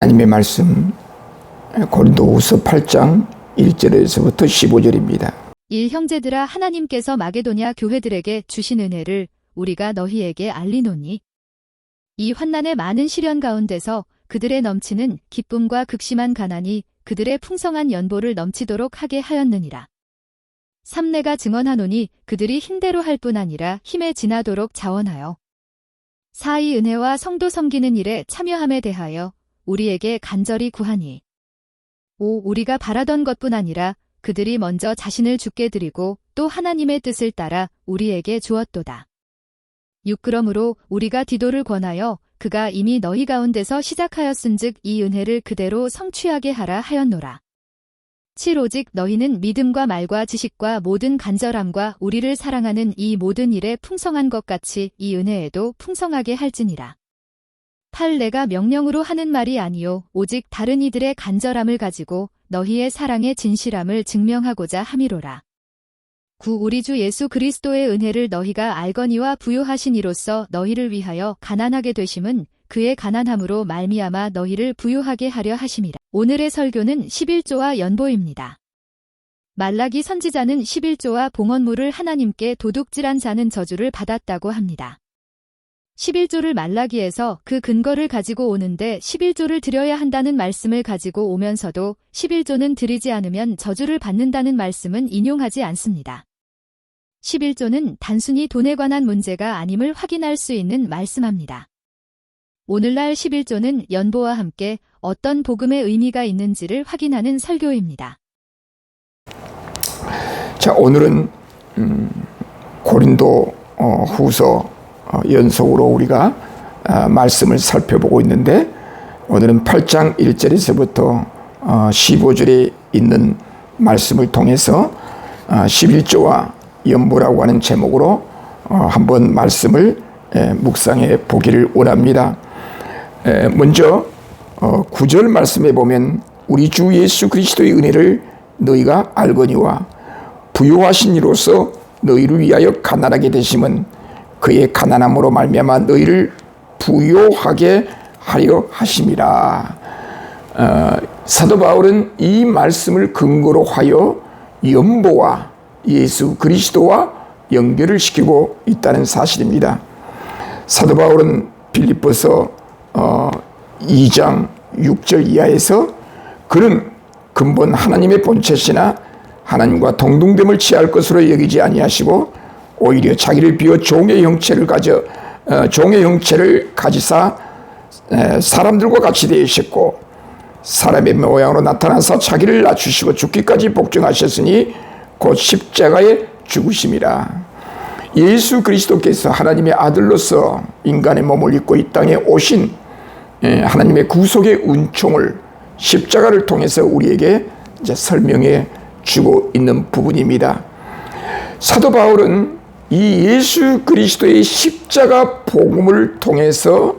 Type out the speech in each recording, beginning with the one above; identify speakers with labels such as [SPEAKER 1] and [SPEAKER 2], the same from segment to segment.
[SPEAKER 1] 하나님의 말씀 고린도후서 8장 1절에서부터 15절입니다.
[SPEAKER 2] 형제들아, 하나님께서 마게도냐 교회들에게 주신 은혜를 우리가 너희에게 알리노니 이 환난의 많은 시련 가운데서 그들의 넘치는 기쁨과 극심한 가난이 그들의 풍성한 연보를 넘치도록 하게 하였느니라. 삼내가 증언하노니 그들이 힘대로 할 뿐 아니라 힘에 지나도록 자원하여 사이 은혜와 성도 섬기는 일에 참여함에 대하여 우리에게 간절히 구하니 우리가 바라던 것뿐 아니라 그들이 먼저 자신을 주께 드리고 또 하나님의 뜻을 따라 우리에게 주었도다. 그러므로 우리가 디도를 권하여 그가 이미 너희 가운데서 시작하였은즉 이 은혜를 그대로 성취하게 하라 하였노라. 오직 너희는 믿음과 말과 지식과 모든 간절함과 우리를 사랑하는 이 모든 일에 풍성한 것 같이 이 은혜에도 풍성하게 할지니라. 내가 명령으로 하는 말이 아니요 오직 다른 이들의 간절함을 가지고 너희의 사랑의 진실함을 증명하고자 함이로라. 우리 주 예수 그리스도의 은혜를 너희가 알거니와 부요하신 이로써 너희를 위하여 가난하게 되심은 그의 가난함으로 말미암아 너희를 부요하게 하려 하심이라. 오늘의 설교는 11조와 연보입니다. 말라기 선지자는 11조와 봉헌물을 하나님께 도둑질한 자는 저주를 받았다고 합니다. 11조를 말라기에서 그 근거를 가지고 오는데 11조를 드려야 한다는 말씀을 가지고 오면서도 11조는 드리지 않으면 저주를 받는다는 말씀은 인용하지 않습니다. 11조는 단순히 돈에 관한 문제가 아님을 확인할 수 있는 말씀합니다. 오늘날 11조는 연보와 함께 어떤 복음의 의미가 있는지를 확인하는 설교입니다.
[SPEAKER 1] 자, 오늘은 고린도 후서 연속으로 우리가 말씀을 살펴보고 있는데 오늘은 8장 1절에서부터 15절에 있는 말씀을 통해서 11조와 연보라고 하는 제목으로 한번 말씀을 묵상해 보기를 원합니다. 먼저 9절 말씀에 보면 우리 주 예수 그리스도의 은혜를 너희가 알거니와 부요하신 이로써 너희를 위하여 가난하게 되심은 그의 가난함으로 말미암아 너희를 부요하게 하려 하심이라. 사도 바울은 이 말씀을 근거로 하여 연보와 예수 그리스도와 연결을 시키고 있다는 사실입니다. 사도 바울은 빌립보서 2장 6절 이하에서 그는 근본 하나님의 본체시나 하나님과 동등됨을 취할 것으로 여기지 아니하시고 오히려 자기를 비워 종의 형체를 가지사 사람들과 같이 되셨고 사람의 모양으로 나타나서 자기를 낮추시고 죽기까지 복종하셨으니 곧 십자가에 죽으심이라. 예수 그리스도께서 하나님의 아들로서 인간의 몸을 입고 이 땅에 오신 하나님의 구속의 은총을 십자가를 통해서 우리에게 이제 설명해 주고 있는 부분입니다. 사도 바울은 이 예수 그리스도의 십자가 복음을 통해서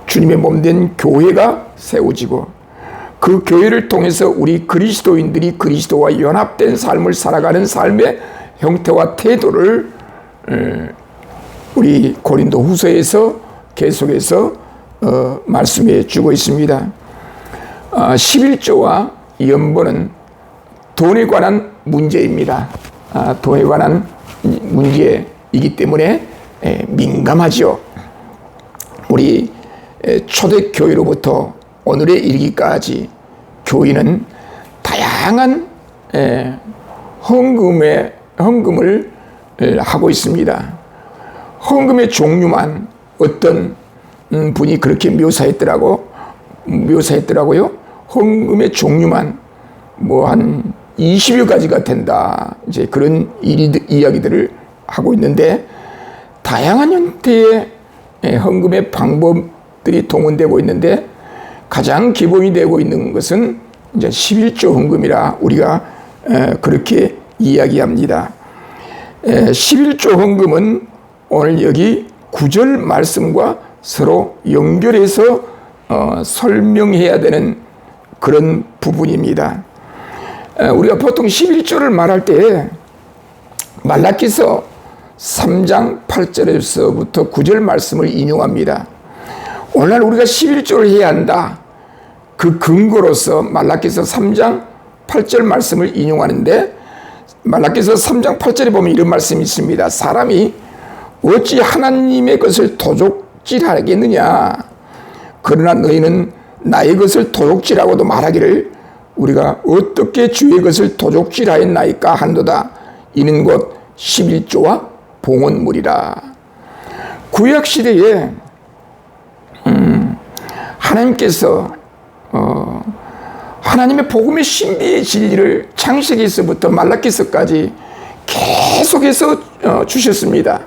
[SPEAKER 1] 주님의 몸된 교회가 세워지고 그 교회를 통해서 우리 그리스도인들이 그리스도와 연합된 삶을 살아가는 삶의 형태와 태도를 우리 고린도 후서에서 계속해서 말씀해 주고 있습니다. 11조와 연보는 돈에 관한 문제입니다. 돈에 관한 문제이기 때문에 민감하죠. 우리 초대교회로부터 오늘에 이르기까지 교회는 다양한 헌금을 하고 있습니다. 헌금의 종류만 어떤 분이 그렇게 묘사했더라고요. 헌금의 종류만 뭐 한 20여 가지가 된다. 이제 그런 이야기들을 하고 있는데 다양한 형태의 헌금의 방법들이 동원되고 있는데 가장 기본이 되고 있는 것은 이제 11조 헌금이라 우리가 그렇게 이야기합니다. 11조 헌금은 오늘 여기 9절 말씀과 서로 연결해서 설명해야 되는 그런 부분입니다. 우리가 보통 11조를 말할 때 말라기서 3장 8절에서부터 9절 말씀을 인용합니다. 오늘날 우리가 11조를 해야 한다. 그 근거로서 말라기서 3장 8절 말씀을 인용하는데, 말라기서 3장 8절에 보면 이런 말씀이 있습니다. 사람이 어찌 하나님의 것을 도둑질하겠느냐. 그러나 너희는 나의 것을 도둑질하고도 말하기를 우리가 어떻게 주의 것을 도둑질하였나이까 한도다. 이는 곧 11조와 봉헌물이라. 구약시대에 하나님께서 하나님의 복음의 신비의 진리를 창세기에서부터 말라기서까지 계속해서 주셨습니다.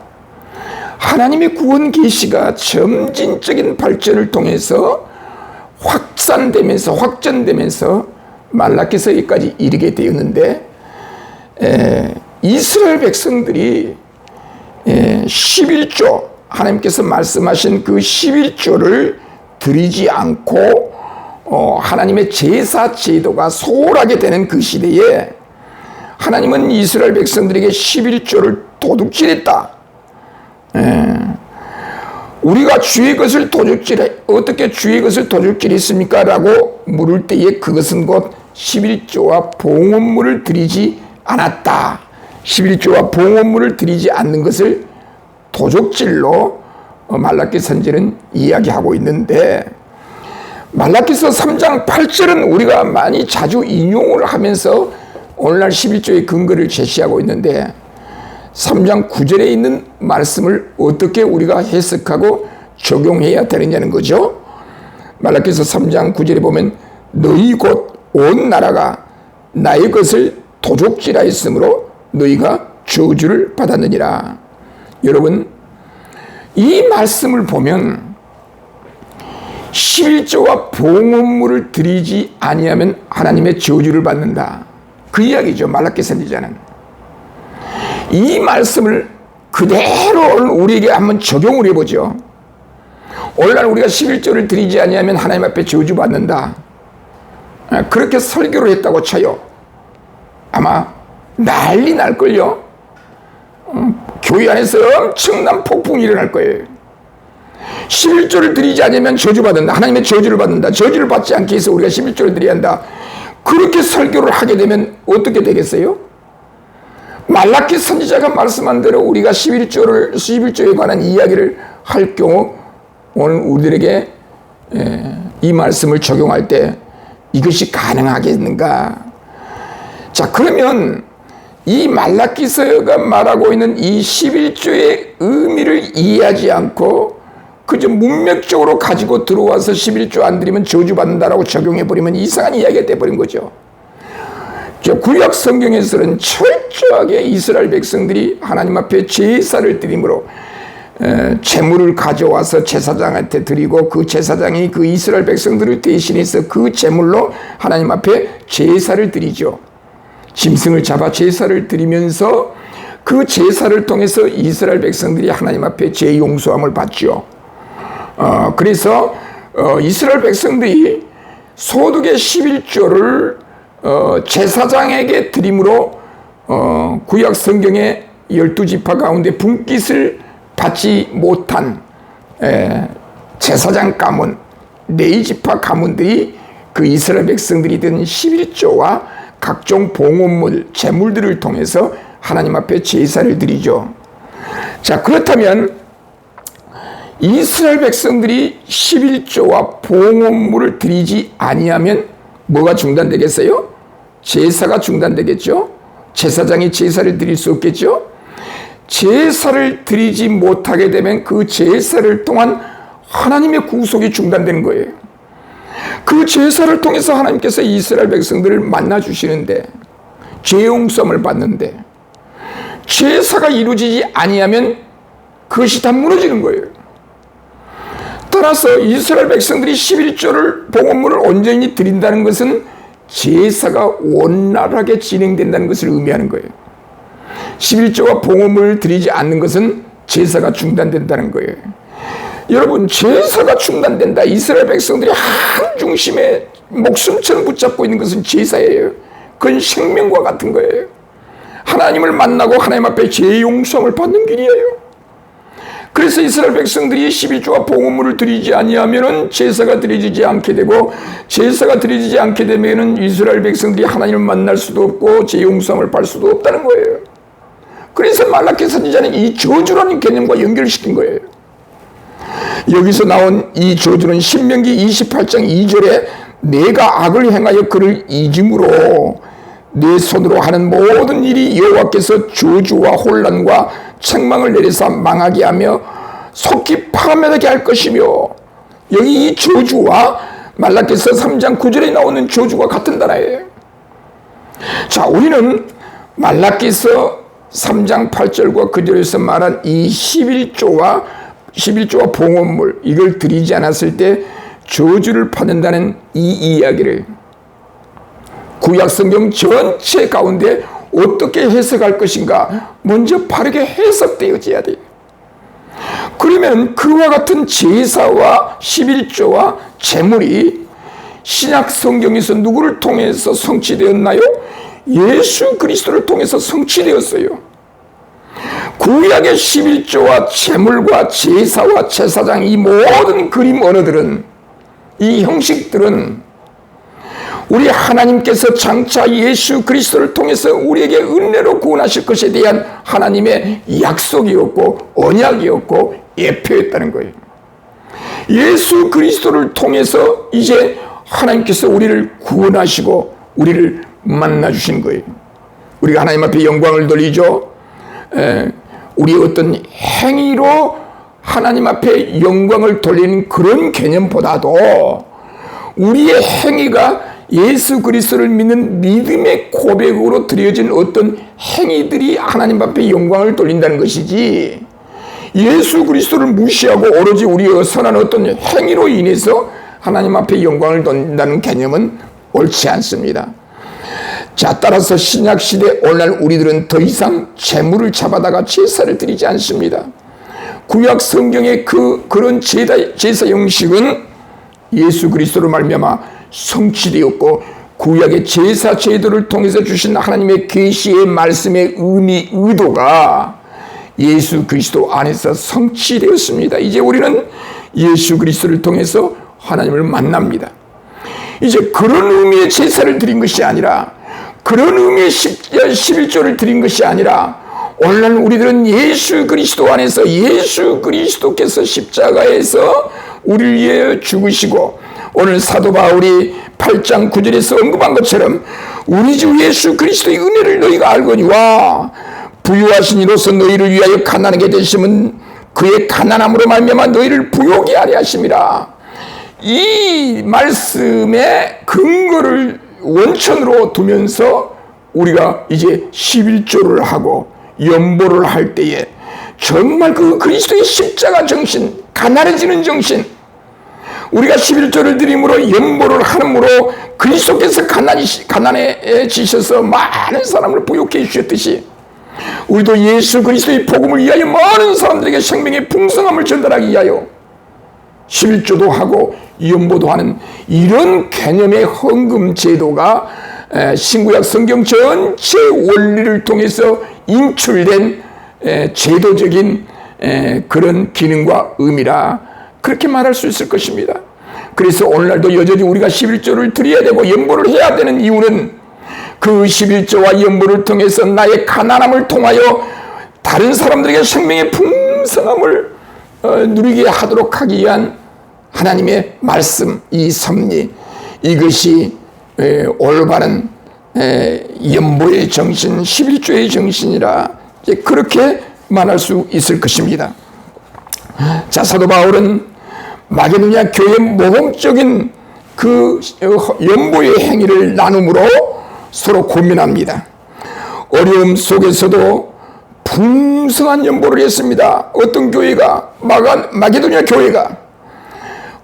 [SPEAKER 1] 하나님의 구원 계시가 점진적인 발전을 통해서 확전되면서 말라기서에까지 이르게 되었는데, 이스라엘 백성들이 11조, 하나님께서 말씀하신 그 11조를 드리지 않고 하나님의 제사 제도가 소홀하게 되는 그 시대에 하나님은 이스라엘 백성들에게 11조를 도둑질했다. 우리가 주의 것을 어떻게 주의 것을 도둑질했습니까? 라고 물을 때에 그것은 곧 11조와 봉헌물을 드리지 않았다. 11조와 봉헌물을 드리지 않는 것을 도둑질로 말라기 선지는 이야기하고 있는데, 말라기서 3장 8절은 우리가 많이 자주 인용을 하면서 오늘날 11조의 근거를 제시하고 있는데, 3장 9절에 있는 말씀을 어떻게 우리가 해석하고 적용해야 되느냐는 거죠. 말라기서 3장 9절에 보면 너희 곧 온 나라가 나의 것을 도둑질하였으므로 너희가 저주를 받았느니라. 여러분, 이 말씀을 보면 11조와 봉헌물을 드리지 아니하면 하나님의 저주를 받는다. 그 이야기죠. 말라기 선지자는. 이 말씀을 그대로 우리에게 한번 적용을 해보죠. 오늘날 우리가 11조를 드리지 아니하면 하나님 앞에 저주받는다. 그렇게 설교를 했다고 쳐요. 아마 난리 날걸요. 교회 안에서 엄청난 폭풍이 일어날 거예요. 11조를 드리지 않으면 저주받는다. 하나님의 저주를 받는다. 저주를 받지 않기 위해서 우리가 11조를 드려야 한다. 그렇게 설교를 하게 되면 어떻게 되겠어요? 말라기 선지자가 말씀한 대로 우리가 11조에 관한 이야기를 할 경우 오늘 우리들에게 이 말씀을 적용할 때 이것이 가능하겠는가? 자, 그러면 이 말라기서가 말하고 있는 이 11조의 의미를 이해하지 않고 그저 문맥적으로 가지고 들어와서 11조 안 드리면 저주받는다라고 적용해버리면 이상한 이야기가 돼버린 거죠. 구약 성경에서는 철저하게 이스라엘 백성들이 하나님 앞에 제사를 드림으로 제물을 가져와서 제사장한테 드리고 그 제사장이 그 이스라엘 백성들을 대신해서 그 제물로 하나님 앞에 제사를 드리죠. 짐승을 잡아 제사를 드리면서 그 제사를 통해서 이스라엘 백성들이 하나님 앞에 죄 용서함을 받죠. 그래서 이스라엘 백성들이 소득의 11조를 제사장에게 드림으로 구약 성경의 12지파 가운데 분깃을 받지 못한 제사장 가문, 레위지파 가문들이 그 이스라엘 백성들이 든 11조와 각종 봉헌물, 제물들을 통해서 하나님 앞에 제사를 드리죠. 자, 그렇다면 이스라엘 백성들이 11조와 봉헌물을 드리지 아니하면 뭐가 중단되겠어요? 제사가 중단되겠죠? 제사장이 제사를 드릴 수 없겠죠? 제사를 드리지 못하게 되면 그 제사를 통한 하나님의 구속이 중단되는 거예요. 그 제사를 통해서 하나님께서 이스라엘 백성들을 만나주시는데, 죄 용서함을 받는데, 제사가 이루어지지 아니하면 그것이 다 무너지는 거예요. 따라서 이스라엘 백성들이 11조를 봉헌물을 온전히 드린다는 것은 제사가 원활하게 진행된다는 것을 의미하는 거예요. 11조와 봉헌물을 드리지 않는 것은 제사가 중단된다는 거예요. 여러분, 제사가 중단된다. 이스라엘 백성들이 한 중심에 목숨처럼 붙잡고 있는 것은 제사예요. 그건 생명과 같은 거예요. 하나님을 만나고 하나님 앞에 죄 용서함을 받는 길이에요. 그래서 이스라엘 백성들이 11조와 봉헌물을 드리지 아니하면은 제사가 드려지지 않게 되고, 제사가 드려지지 않게 되면은 이스라엘 백성들이 하나님을 만날 수도 없고 제 용서함을 받을 수도 없다는 거예요. 그래서 말라기 선지자는 이 저주라는 개념과 연결시킨 거예요. 여기서 나온 이 저주는 신명기 28장 2절에 내가 악을 행하여 그를 잊음으로 내 손으로 하는 모든 일이 여호와께서 저주와 혼란과 책망을 내려서 망하게 하며 속히 파멸하게 할 것이며, 여기 이 저주와 말라기서 3장 9절에 나오는 저주가 같은 단어예요. 자, 우리는 말라기서 3장 8절과 9절에서 말한 이 11조와 봉헌물, 이걸 드리지 않았을 때 저주를 받는다는 이 이야기를 구약 성경 전체 가운데 어떻게 해석할 것인가 먼저 바르게 해석되어져야 돼요. 그러면 그와 같은 제사와 11조와 제물이 신약 성경에서 누구를 통해서 성취되었나요? 예수 그리스도를 통해서 성취되었어요. 구약의 11조와 제물과 제사와 제사장, 이 모든 그림 언어들은, 이 형식들은 우리 하나님께서 장차 예수 그리스도를 통해서 우리에게 은혜로 구원하실 것에 대한 하나님의 약속이었고 언약이었고 예표였다는 거예요. 예수 그리스도를 통해서 이제 하나님께서 우리를 구원하시고 우리를 만나주신 거예요. 우리가 하나님 앞에 영광을 돌리죠. 우리 어떤 행위로 하나님 앞에 영광을 돌리는 그런 개념보다도 우리의 행위가 예수 그리스도를 믿는 믿음의 고백으로 드려진 어떤 행위들이 하나님 앞에 영광을 돌린다는 것이지, 예수 그리스도를 무시하고 오로지 우리의 선한 어떤 행위로 인해서 하나님 앞에 영광을 돌린다는 개념은 옳지 않습니다. 자, 따라서 신약시대 오늘날 우리들은 더 이상 제물을 잡아다가 제사를 드리지 않습니다. 구약 성경의 그런 제사 형식은 예수 그리스도로 말미암아 성취되었고, 구약의 제사 제도를 통해서 주신 하나님의 계시의 말씀의 의도가 예수 그리스도 안에서 성취되었습니다. 이제 우리는 예수 그리스도를 통해서 하나님을 만납니다. 이제 그런 의미의 제사를 드린 것이 아니라, 그런 의미의 11조를 드린 것이 아니라, 오늘날 우리들은 예수 그리스도 안에서 예수 그리스도께서 십자가에서 우리를 위해 죽으시고, 오늘 사도 바울이 8장 9절에서 언급한 것처럼 우리 주 예수 그리스도의 은혜를 너희가 알거니와 부유하신 이로서 너희를 위하여 가난하게 되심은 그의 가난함으로 말미암아 너희를 부요하게 하려 하심이라. 이 말씀의 근거를 원천으로 두면서 우리가 이제 11조를 하고 연보를 할 때에 정말 그 그리스도의 십자가 정신, 가난해지는 정신, 우리가 11조를 드림으로 연보를 함으로 그리스도께서 가난해지셔서 많은 사람을 부욕해 주셨듯이, 우리도 예수 그리스도의 복음을 위하여 많은 사람들에게 생명의 풍성함을 전달하기 위하여 11조도 하고 연보도 하는 이런 개념의 헌금 제도가 신구약 성경 전체 원리를 통해서 인출된 제도적인 그런 기능과 의미라 그렇게 말할 수 있을 것입니다. 그래서 오늘날도 여전히 우리가 11조를 드려야 되고 연보를 해야 되는 이유는 그 11조와 연보를 통해서 나의 가난함을 통하여 다른 사람들에게 생명의 풍성함을 누리게 하도록 하기 위한 하나님의 말씀, 이 섭리, 이것이 올바른 연보의 정신, 11조의 정신이라 이제 그렇게 말할 수 있을 것입니다. 자, 사도 바울은 마게도냐 교회의 모범적인 그 연보의 행위를 나눔으로 서로 고민합니다. 어려움 속에서도 풍성한 연보를 했습니다. 어떤 교회가? 마게도냐 교회가.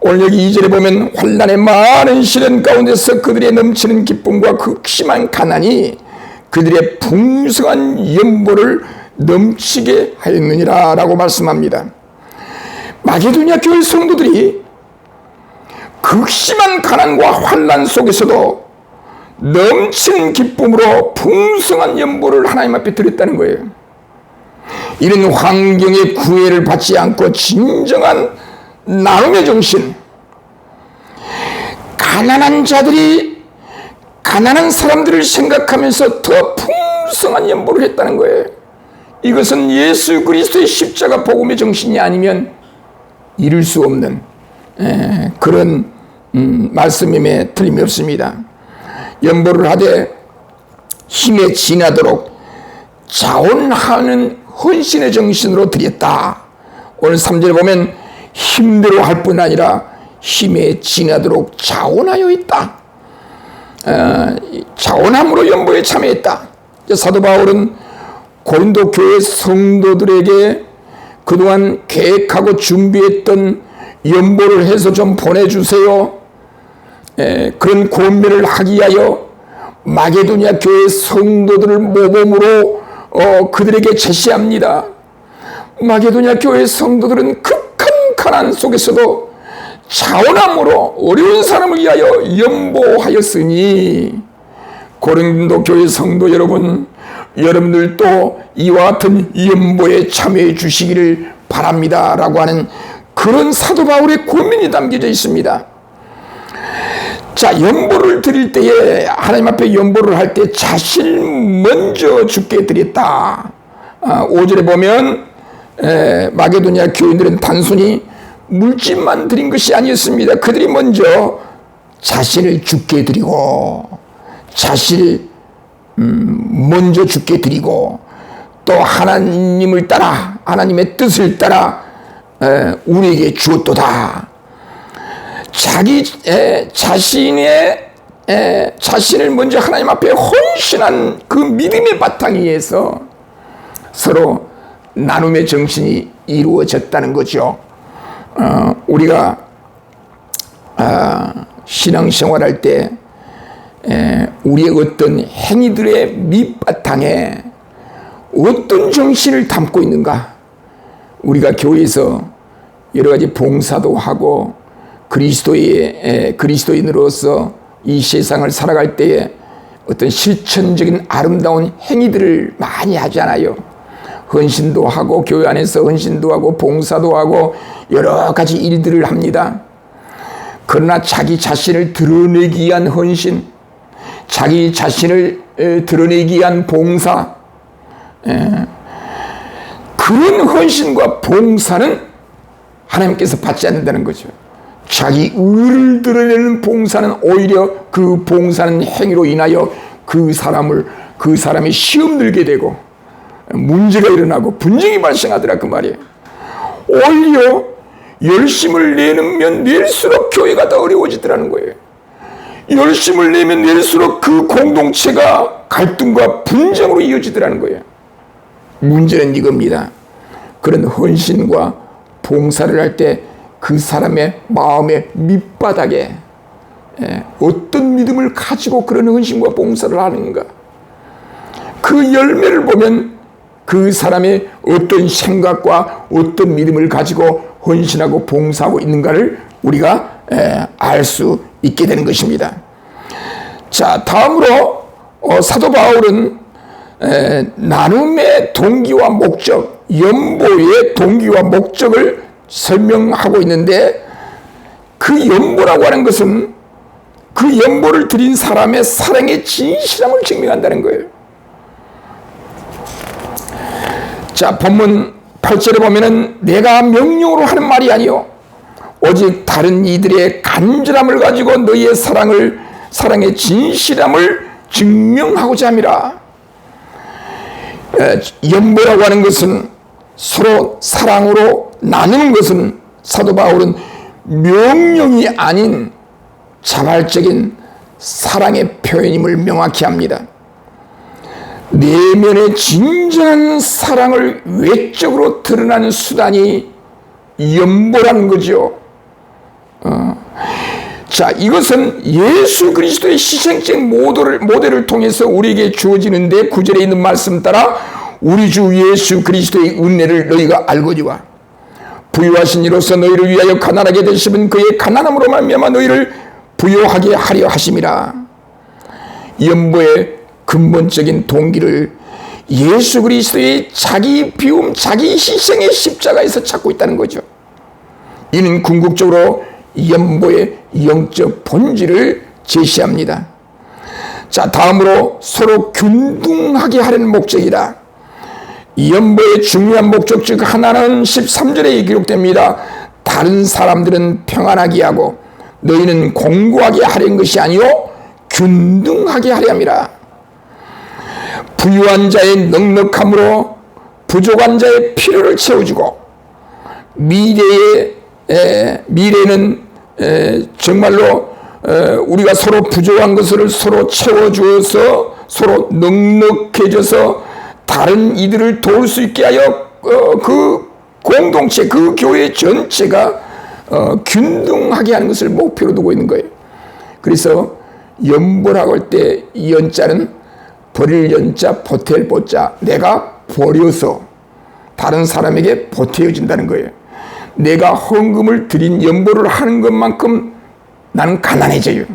[SPEAKER 1] 오늘 여기 2절에 보면 환난의 많은 시련 가운데서 그들의 넘치는 기쁨과 극심한 가난이 그들의 풍성한 연보를 넘치게 하였느니라 라고 말씀합니다. 마게도냐 교회 성도들이 극심한 가난과 환난 속에서도 넘치는 기쁨으로 풍성한 연보를 하나님 앞에 드렸다는 거예요. 이런 환경의 구애를 받지 않고 진정한 나눔의 정신, 가난한 자들이 가난한 사람들을 생각하면서 더 풍성한 연보를 했다는 거예요. 이것은 예수 그리스도의 십자가 복음의 정신이 아니면 이룰 수 없는 그런 말씀임에 틀림이 없습니다. 연보를 하되 힘에 지나도록 자원하는 헌신의 정신으로 드렸다. 오늘 3절에 보면 힘대로 할 뿐 아니라 힘에 지나도록 자원하여 있다. 자원함으로 연보에 참여했다. 사도 바울은 고린도 교회 성도들에게 그동안 계획하고 준비했던 연보를 해서 좀 보내주세요. 그런 권면을 하기 위하여 마게도냐 교회 성도들을 모범으로 그들에게 제시합니다. 마게도냐 교회 성도들은 극한 가난 속에서도 자원함으로 어려운 사람을 위하여 연보하였으니 고린도 교회 성도 여러분, 여러분들도 이와 같은 연보에 참여해 주시기를 바랍니다 라고 하는 그런 사도 바울의 권면이 담겨져 있습니다. 자, 연보를 드릴 때에 하나님 앞에 연보를 할 때 자신을 먼저 주께 드렸다. 5절에 보면 마게도냐 교인들은 단순히 물질만 드린 것이 아니었습니다. 그들이 먼저 자신을 주께 드리고 자신을 먼저 주께 드리고 또 하나님을 따라 하나님의 뜻을 따라 우리에게 주었도다. 자신을 먼저 하나님 앞에 헌신한 그 믿음의 바탕 위에서 서로 나눔의 정신이 이루어졌다는 거죠. 우리가 신앙생활할 때 우리의 어떤 행위들의 밑바탕에 어떤 정신을 담고 있는가? 우리가 교회에서 여러 가지 봉사도 하고 그리스도인으로서 이 세상을 살아갈 때에 어떤 실천적인 아름다운 행위들을 많이 하잖아요. 헌신도 하고 교회 안에서 헌신도 하고 봉사도 하고 여러 가지 일들을 합니다. 그러나 자기 자신을 드러내기 위한 헌신, 자기 자신을 드러내기 위한 봉사, 그런 헌신과 봉사는 하나님께서 받지 않는다는 거죠. 자기 의를 드러내는 봉사는 오히려 그 봉사는 행위로 인하여 그 사람이 시험 들게 되고 문제가 일어나고 분쟁이 발생하더라 그 말이에요. 오히려 열심을 내면 낼수록 교회가 더 어려워지더라는 거예요. 열심을 내면 낼수록 그 공동체가 갈등과 분쟁으로 이어지더라는 거예요. 문제는 이겁니다. 그런 헌신과 봉사를 할 때 그 사람의 마음의 밑바닥에 어떤 믿음을 가지고 그런 헌신과 봉사를 하는가, 그 열매를 보면 그 사람의 어떤 생각과 어떤 믿음을 가지고 헌신하고 봉사하고 있는가를 우리가 알 수 있게 되는 것입니다. 자, 다음으로 사도 바울은 나눔의 동기와 목적, 연보의 동기와 목적을 설명하고 있는데, 그 연보라고 하는 것은 그 연보를 드린 사람의 사랑의 진실함을 증명한다는 거예요. 자, 본문 8절에 보면은 내가 명령으로 하는 말이 아니요 오직 다른 이들의 간절함을 가지고 너희의 사랑의 진실함을 증명하고자 함이라. 연보라고 하는 것은 서로 사랑으로 나누는 것은 사도 바울은 명령이 아닌 자발적인 사랑의 표현임을 명확히 합니다. 내면의 진정한 사랑을 외적으로 드러나는 수단이 연보라는 거죠. 자, 이것은 예수 그리스도의 희생적 모델을 통해서 우리에게 주어지는데, 9절에 있는 말씀 따라 우리 주 예수 그리스도의 은혜를 너희가 알거니와 부유하신 이로서 너희를 위하여 가난하게 되시면 그의 가난함으로 말미암아 너희를 부유하게 하려 하심이라. 연보의 근본적인 동기를 예수 그리스도의 자기 비움, 자기 희생의 십자가에서 찾고 있다는 거죠. 이는 궁극적으로 연보의 영적 본질을 제시합니다. 자, 다음으로 서로 균등하게 하려는 목적이다. 연보의 중요한 목적 중 하나는 13절에 기록됩니다. 다른 사람들은 평안하게 하고 너희는 공고하게 하려는 것이 아니요 균등하게 하려 함이라. 부유한 자의 넉넉함으로 부족한 자의 필요를 채워주고 미래는 정말로 우리가 서로 부족한 것을 서로 채워주어서 서로 넉넉해져서 다른 이들을 도울 수 있게 하여 그 공동체, 그 교회 전체가 균등하게 하는 것을 목표로 두고 있는 거예요. 그래서 연보라고 할 때 이 연자는 버릴 연자, 보탤 보자, 내가 버려서 다른 사람에게 보태어진다는 거예요. 내가 헌금을 드린 연보를 하는 것만큼 나는 가난해져요.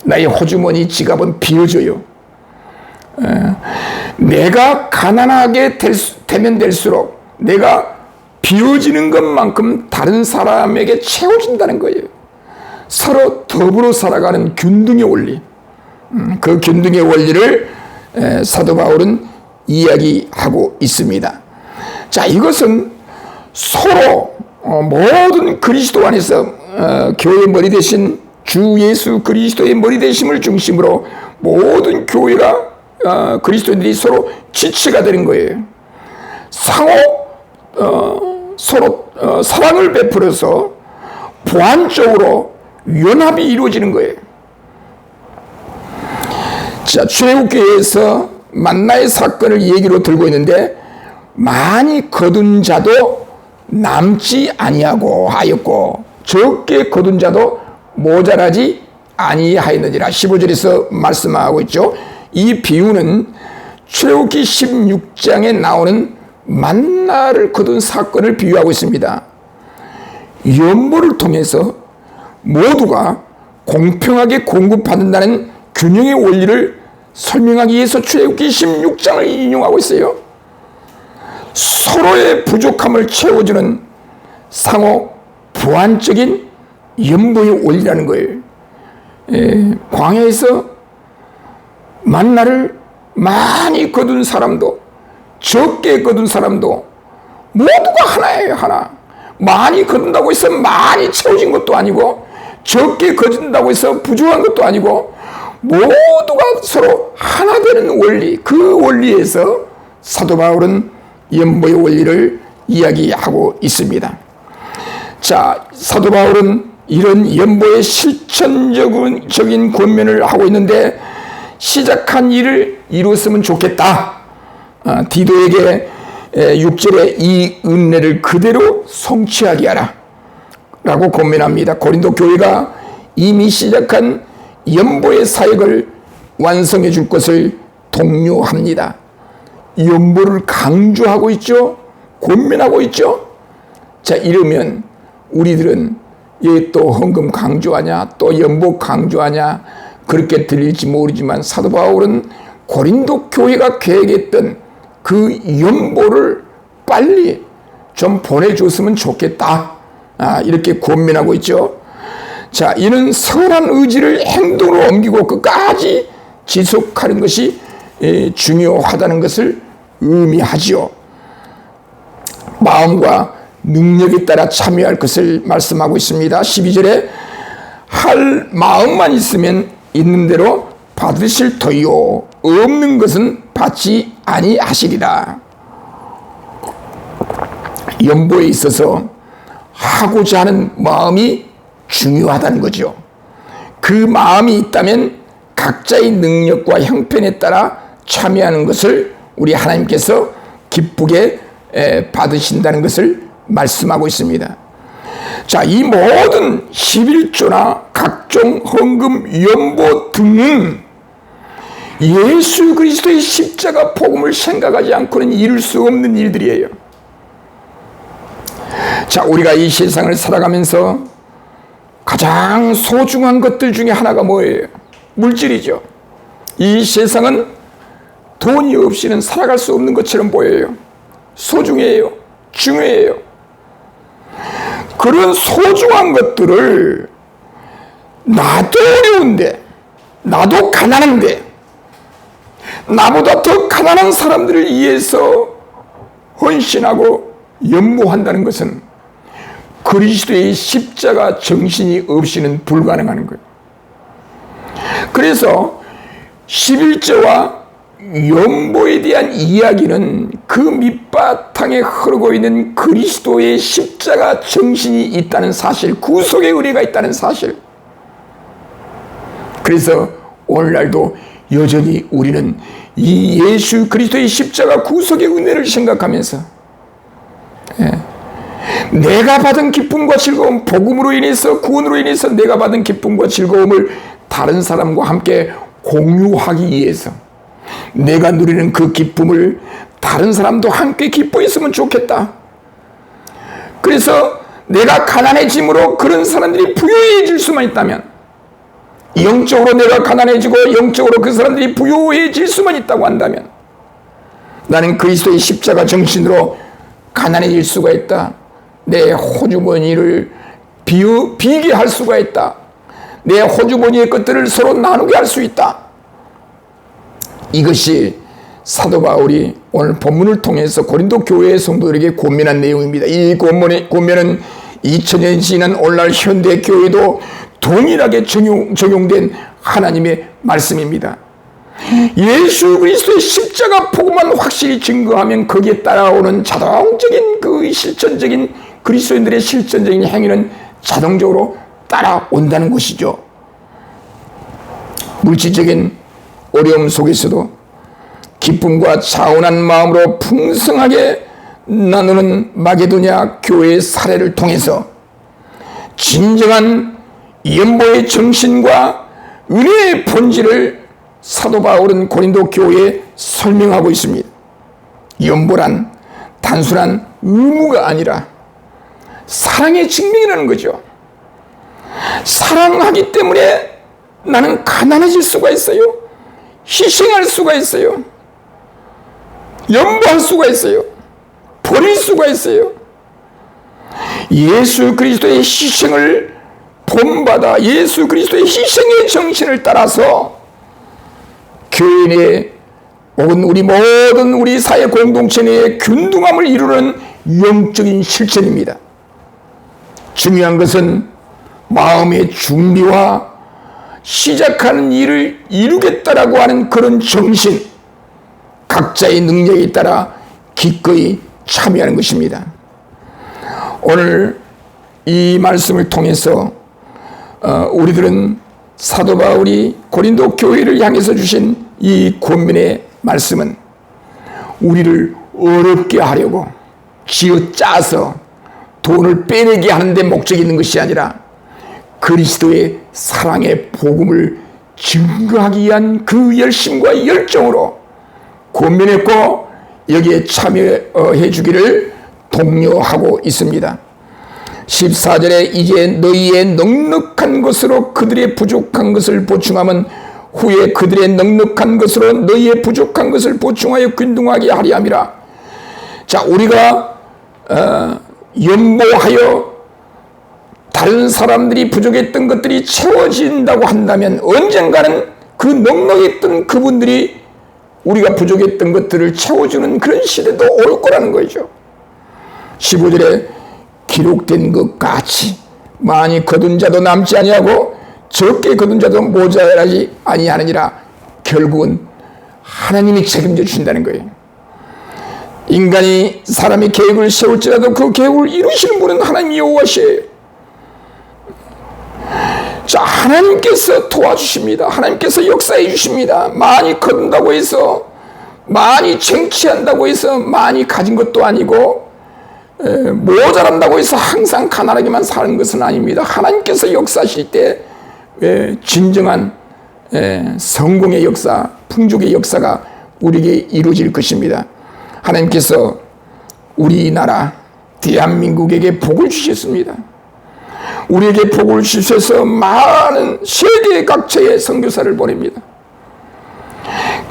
[SPEAKER 1] 나의 호주머니 지갑은 비어져요. 내가 가난하게 되면 될수록 내가 비워지는 것만큼 다른 사람에게 채워진다는 거예요. 서로 더불어 살아가는 균등의 원리, 그 균등의 원리를 사도 바울은 이야기하고 있습니다. 자, 이것은 서로 모든 그리스도 안에서 교회의 머리 대신 주 예수 그리스도의 머리 대심을 중심으로 모든 교회가 그리스도인들이 서로 지체가 되는 거예요. 서로 사랑을 베풀어서 보완적으로 연합이 이루어지는 거예요. 자, 출애굽기에서 만나의 사건을 얘기로 들고 있는데 많이 거둔 자도 남지 아니하고 하였고 적게 거둔 자도 모자라지 아니하였느니라. 15절에서 말씀하고 있죠. 이 비유는 출애굽기 16장에 나오는 만나를 거둔 사건을 비유하고 있습니다. 연보를 통해서 모두가 공평하게 공급받는다는 균형의 원리를 설명하기 위해서 출애굽기 16장을 인용하고 있어요. 서로의 부족함을 채워주는 상호 보완적인 연보의 원리라는 거예요. 광야에서 만나를 많이 거둔 사람도 적게 거둔 사람도 모두가 하나예요. 하나. 많이 거둔다고 해서 많이 채워진 것도 아니고 적게 거둔다고 해서 부족한 것도 아니고 모두가 서로 하나 되는 원리, 그 원리에서 사도 바울은 연보의 원리를 이야기하고 있습니다. 자, 사도 바울은 이런 연보의 실천적인 권면을 하고 있는데 시작한 일을 이루었으면 좋겠다. 디도에게 6절에 이 은혜를 그대로 성취하게 하라 라고 권면합니다. 고린도 교회가 이미 시작한 연보의 사역을 완성해 줄 것을 독려합니다. 연보를 강조하고 있죠. 권면하고 있죠. 자, 이러면 우리들은 또 헌금 강조하냐, 또 연보 강조하냐, 그렇게 들릴지 모르지만 사도 바울은 고린도 교회가 계획했던 그 연보를 빨리 좀 보내줬으면 좋겠다. 이렇게 권면하고 있죠. 자, 이는 선한 의지를 행동으로 옮기고 끝까지 지속하는 것이 중요하다는 것을 의미하지요. 마음과 능력에 따라 참여할 것을 말씀하고 있습니다. 12절에 할 마음만 있으면 있는 대로 받으실 터이요 없는 것은 받지 아니하시리라. 연보에 있어서 하고자 하는 마음이 중요하다는 거죠. 그 마음이 있다면 각자의 능력과 형편에 따라 참여하는 것을 우리 하나님께서 기쁘게 받으신다는 것을 말씀하고 있습니다. 자, 이 모든 11조나 각종 헌금, 연보 등은 예수 그리스도의 십자가 복음을 생각하지 않고는 이룰 수 없는 일들이에요. 자, 우리가 이 세상을 살아가면서 가장 소중한 것들 중에 하나가 뭐예요? 물질이죠. 이 세상은 돈이 없이는 살아갈 수 없는 것처럼 보여요. 소중해요. 중요해요. 그런 소중한 것들을 나도 어려운데, 나도 가난한데, 나보다 더 가난한 사람들을 위해서 헌신하고 연모한다는 것은 그리스도의 십자가 정신이 없이는 불가능한 거예요. 그래서 11조와 연보에 대한 이야기는 그 밑바탕에 흐르고 있는 그리스도의 십자가 정신이 있다는 사실, 구속의 의뢰가 있다는 사실. 그래서 오늘날도 여전히 우리는 이 예수 그리스도의 십자가 구속의 은혜를 생각하면서 내가 받은 기쁨과 즐거움, 복음으로 인해서, 구원으로 인해서 내가 받은 기쁨과 즐거움을 다른 사람과 함께 공유하기 위해서 내가 누리는 그 기쁨을 다른 사람도 함께 기뻐했으면 좋겠다. 그래서 내가 가난해짐으로 그런 사람들이 부유해질 수만 있다면, 영적으로 내가 가난해지고 영적으로 그 사람들이 부유해질 수만 있다고 한다면 나는 그리스도의 십자가 정신으로 가난해질 수가 있다. 내 호주머니를 비게 할 수가 있다. 내 호주머니의 것들을 서로 나누게 할 수 있다. 이것이 사도 바울이 오늘 본문을 통해서 고린도 교회의 성도들에게 권면한 내용입니다. 이 권면은 2000년이 지난 오늘날 현대 교회도 동일하게 적용된 하나님의 말씀입니다. 예수 그리스도의 십자가 복음만 확실히 증거하면 거기에 따라오는 자동적인 그 실천적인 그리스도인들의 실천적인 행위는 자동적으로 따라온다는 것이죠. 물질적인 어려움 속에서도 기쁨과 차분한 마음으로 풍성하게 나누는 마게도냐 교회의 사례를 통해서 진정한 연보의 정신과 은혜의 본질을 사도 바울은 고린도 교회에 설명하고 있습니다. 연보란 단순한 의무가 아니라 사랑의 증명이라는 거죠. 사랑하기 때문에 나는 가난해질 수가 있어요. 희생할 수가 있어요. 연보할 수가 있어요. 버릴 수가 있어요. 예수 그리스도의 희생을 본받아 예수 그리스도의 희생의 정신을 따라서 교회 혹은 우리 모든 우리 사회 공동체 내의 균등함을 이루는 영적인 실천입니다. 중요한 것은 마음의 준비와 시작하는 일을 이루겠다라고 하는 그런 정신, 각자의 능력에 따라 기꺼이 참여하는 것입니다. 오늘 이 말씀을 통해서 우리들은 사도 바울이 고린도 교회를 향해서 주신 이 권면의 말씀은 우리를 어렵게 하려고 쥐어짜서 돈을 빼내게 하는 데 목적이 있는 것이 아니라 그리스도의 사랑의 복음을 증거하기 위한 그 열심과 열정으로 권면했고 여기에 참여해 주기를 독려하고 있습니다. 14절에 이제 너희의 넉넉한 것으로 그들의 부족한 것을 보충하면 후에 그들의 넉넉한 것으로 너희의 부족한 것을 보충하여 균등하게 하리 함이라. 자, 우리가 연보하여 다른 사람들이 부족했던 것들이 채워진다고 한다면 언젠가는 그 넉넉했던 그분들이 우리가 부족했던 것들을 채워주는 그런 시대도 올 거라는 거죠. 15절에 기록된 것 같이 많이 거둔 자도 남지 아니하고 적게 거둔 자도 모자라지 아니하느니라. 결국은 하나님이 책임져 주신다는 거예요. 인간이 사람이 계획을 세울지라도 그 계획을 이루시는 분은 하나님 여호와시에요. 자, 하나님께서 도와주십니다. 하나님께서 역사해 주십니다. 많이 거둔다고 해서, 많이 쟁취한다고 해서 많이 가진 것도 아니고 모자란다고 해서 항상 가난하게만 사는 것은 아닙니다. 하나님께서 역사하실 때 진정한 성공의 역사, 풍족의 역사가 우리에게 이루어질 것입니다. 하나님께서 우리나라 대한민국에게 복을 주셨습니다. 우리에게 복을 주셔서 많은 세계 각처에 선교사를 보냅니다.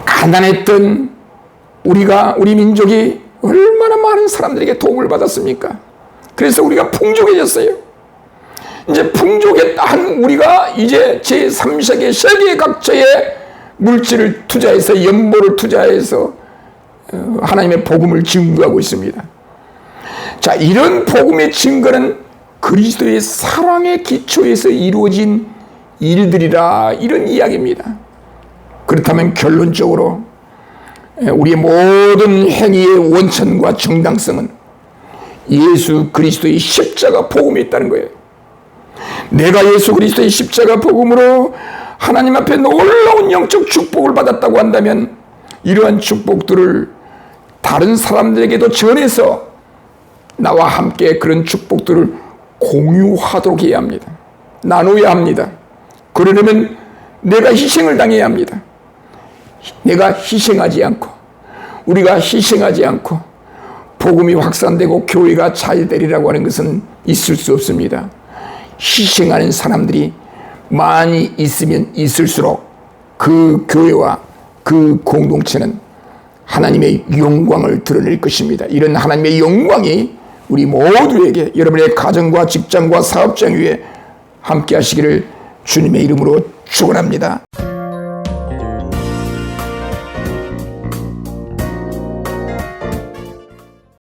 [SPEAKER 1] 가난했던 우리 민족이 얼마나 많은 사람들에게 도움을 받았습니까? 그래서 우리가 풍족해졌어요. 이제 풍족한 우리가 이제 제3세계 세계 각처에 물질을 투자해서 연보를 투자해서 하나님의 복음을 증거하고 있습니다. 자, 이런 복음의 증거는 그리스도의 사랑의 기초에서 이루어진 일들이라, 이런 이야기입니다. 그렇다면 결론적으로 우리의 모든 행위의 원천과 정당성은 예수 그리스도의 십자가 복음에 있다는 거예요. 내가 예수 그리스도의 십자가 복음으로 하나님 앞에 놀라운 영적 축복을 받았다고 한다면 이러한 축복들을 다른 사람들에게도 전해서 나와 함께 그런 축복들을 공유하도록 해야 합니다. 나눠야 합니다. 그러려면 내가 희생을 당해야 합니다. 내가 희생하지 않고, 우리가 희생하지 않고 복음이 확산되고 교회가 잘 되리라고 하는 것은 있을 수 없습니다. 희생하는 사람들이 많이 있으면 있을수록 그 교회와 그 공동체는 하나님의 영광을 드러낼 것입니다. 이런 하나님의 영광이 우리 모두에게, 여러분의 가정과 직장과 사업장 위에 함께 하시기를 주님의 이름으로 축원합니다.